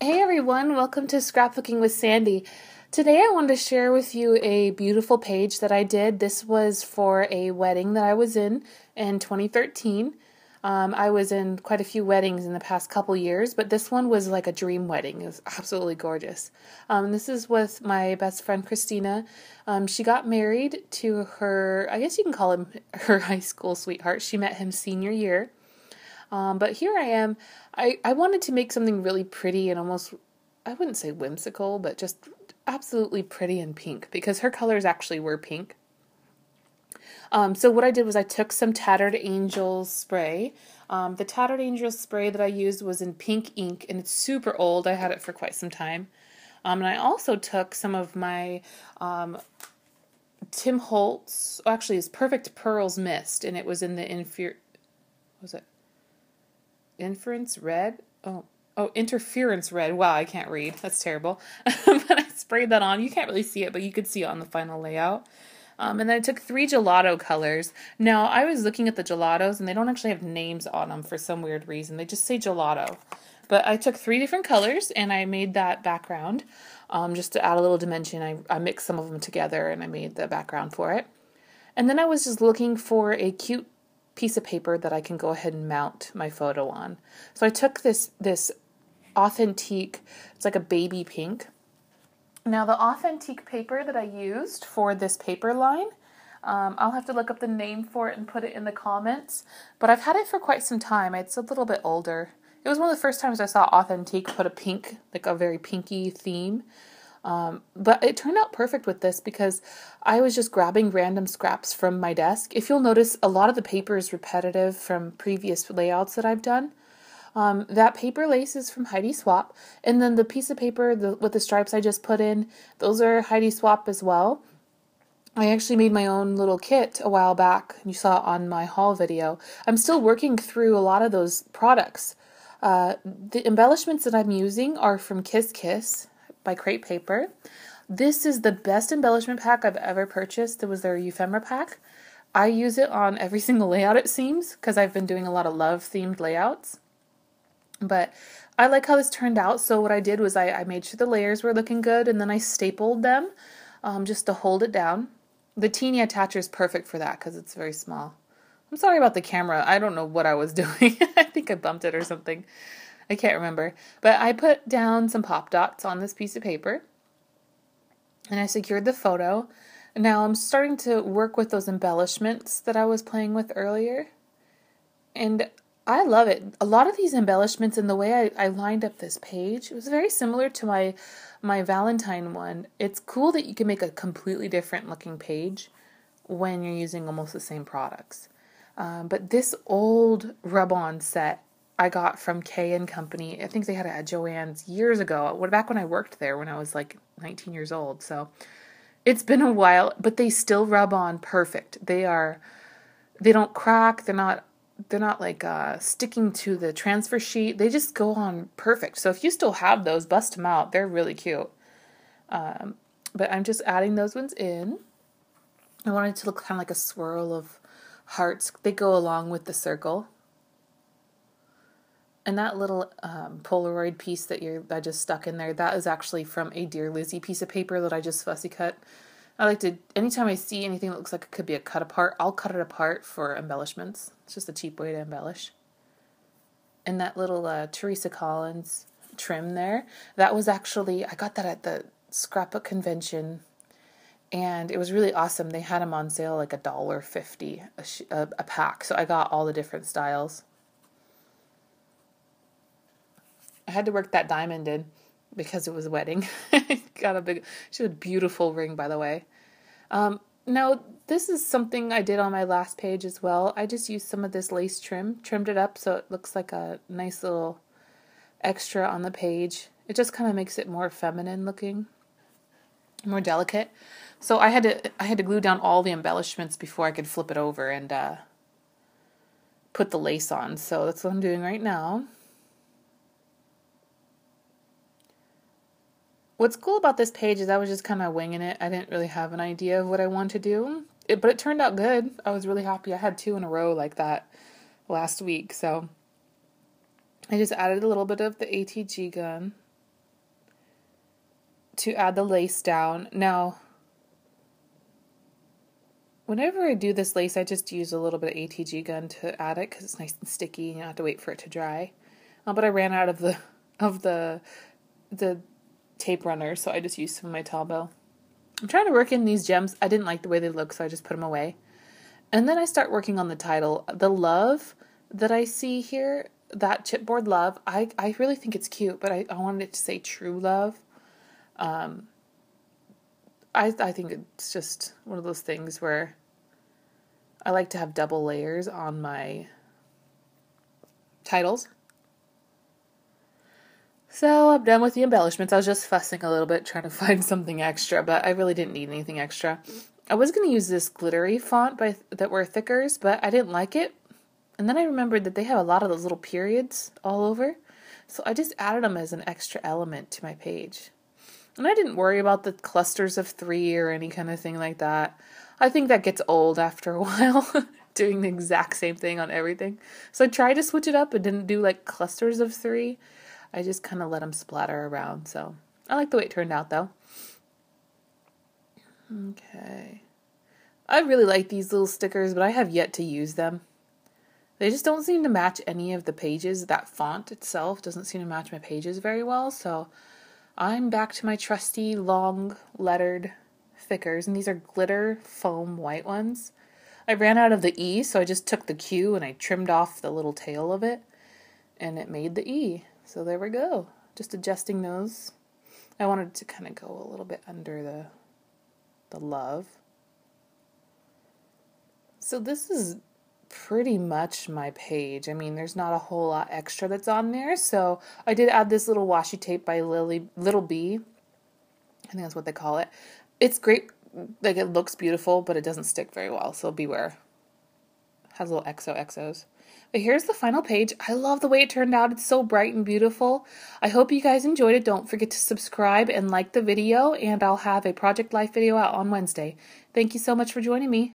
Hey everyone, welcome to Scrapbooking with Sandy. Today I wanted to share with you a beautiful page that I did. This was for a wedding that I was in 2013. I was in quite a few weddings in the past couple years, but this one was like a dream wedding. It was absolutely gorgeous. This is with my best friend Christina. She got married to her, I guess you can call him her high school sweetheart. She met him senior year. But here I am. I wanted to make something really pretty and almost, I wouldn't say whimsical, but just absolutely pretty and pink because her colors actually were pink. So what I did was I took some Tattered Angels spray. The Tattered Angels spray that I used was in pink ink and it's super old. I had it for quite some time. And I also took some of my Tim Holtz, actually it's Perfect Pearls Mist, and it was in the Interference red? Interference red. Wow, I can't read. That's terrible. But I sprayed that on. You can't really see it, but you could see it on the final layout. And then I took 3 gelato colors. Now, I was looking at the gelatos, and they don't actually have names on them for some weird reason. They just say gelato. But I took 3 different colors, and I made that background just to add a little dimension. I mixed some of them together, and I made the background for it. And then I was just looking for a cute piece of paper that I can go ahead and mount my photo on. So I took this Authentique, it's like a baby pink. Now the Authentique paper that I used for this paper line, I'll have to look up the name for it and put it in the comments, but I've had it for quite some time. It's a little bit older. It was one of the first times I saw Authentique put a pink, like a very pinky theme. But it turned out perfect with this because I was just grabbing random scraps from my desk. If you'll notice, a lot of the paper is repetitive from previous layouts that I've done. That paper lace is from Heidi Swapp, and then the piece of paper with the stripes I just put in, those are Heidi Swapp as well. I actually made my own little kit a while back. You saw it on my haul video. I'm still working through a lot of those products. The embellishments that I'm using are from Kiss Kiss by Crate Paper. This is the best embellishment pack I've ever purchased. It was their ephemera pack. I use it on every single layout, it seems, because I've been doing a lot of love-themed layouts. But I like how this turned out, so what I did was I made sure the layers were looking good, and then I stapled them just to hold it down. The teeny attacher is perfect for that because it's very small. I'm sorry about the camera. I don't know what I was doing. I think I bumped it or something. I can't remember. But I put down some pop dots on this piece of paper, and I secured the photo. Now I'm starting to work with those embellishments that I was playing with earlier, and I love it. A lot of these embellishments and the way I lined up this page, it was very similar to my Valentine one. It's cool that you can make a completely different looking page when you're using almost the same products. But this old rub-on set I got from K & Company. I think they had it at Joann's years ago, back when I worked there when I was like 19 years old. So it's been a while, but they still rub on perfect. They don't crack. They're not like sticking to the transfer sheet. They just go on perfect. So if you still have those, bust them out. They're really cute. But I'm just adding those ones in. I wanted it to look kind of like a swirl of hearts. They go along with the circle. And that little Polaroid piece that I just stuck in there, that is actually from a Dear Lizzie piece of paper that I just fussy cut. I like to, anytime I see anything that looks like it could be a cut apart, I'll cut it apart for embellishments. It's just a cheap way to embellish. And that little Teresa Collins trim there, that was actually, I got that at the Scrapbook convention, and it was really awesome. They had them on sale like $1.50 a pack, so I got all the different styles. I had to work that diamond in because it was a wedding. She had a beautiful ring, by the way. Now, this is something I did on my last page as well. I just used some of this lace trimmed it up so it looks like a nice little extra on the page. It just kind of makes it more feminine looking, more delicate. So I had to glue down all the embellishments before I could flip it over and put the lace on. So that's what I'm doing right now. What's cool about this page is I was just kind of winging it. I didn't really have an idea of what I wanted to do, but it turned out good. I was really happy. I had 2 in a row like that last week, so I just added a little bit of the ATG gun to add the lace down. Now, whenever I do this lace, I just use a little bit of ATG gun to add it because it's nice and sticky and you don't have to wait for it to dry. But I ran out of the tape runner, so I just used some of my towel bow. I'm trying to work in these gems. I didn't like the way they look, so I just put them away. And then I start working on the title. The love that I see here, that chipboard love, I really think it's cute, but I wanted it to say true love. I think it's just one of those things where I like to have double layers on my titles. So I'm done with the embellishments. I was just fussing a little bit trying to find something extra, but I really didn't need anything extra. I was going to use this glittery font that were thickers, but I didn't like it. And then I remembered that they have a lot of those little periods all over. So I just added them as an extra element to my page. And I didn't worry about the clusters of 3 or any kind of thing like that. I think that gets old after a while, doing the exact same thing on everything. So I tried to switch it up and didn't do like clusters of 3. I just kind of let them splatter around. So I like the way it turned out though. Okay. I really like these little stickers, but I have yet to use them. They just don't seem to match any of the pages. That font itself doesn't seem to match my pages very well, so I'm back to my trusty long lettered thickers, and these are glitter foam white ones. I ran out of the E, so I just took the Q and I trimmed off the little tail of it, and it made the E. So there we go. Just adjusting those. I wanted to kind of go a little bit under the love. So this is pretty much my page. I mean, there's not a whole lot extra that's on there. So I did add this little washi tape by Little Bee. I think that's what they call it. It's great. Like, it looks beautiful, but it doesn't stick very well. So beware. It has little XOXOs. But here's the final page. I love the way it turned out. It's so bright and beautiful. I hope you guys enjoyed it. Don't forget to subscribe and like the video. And I'll have a Project Life video out on Wednesday. Thank you so much for joining me.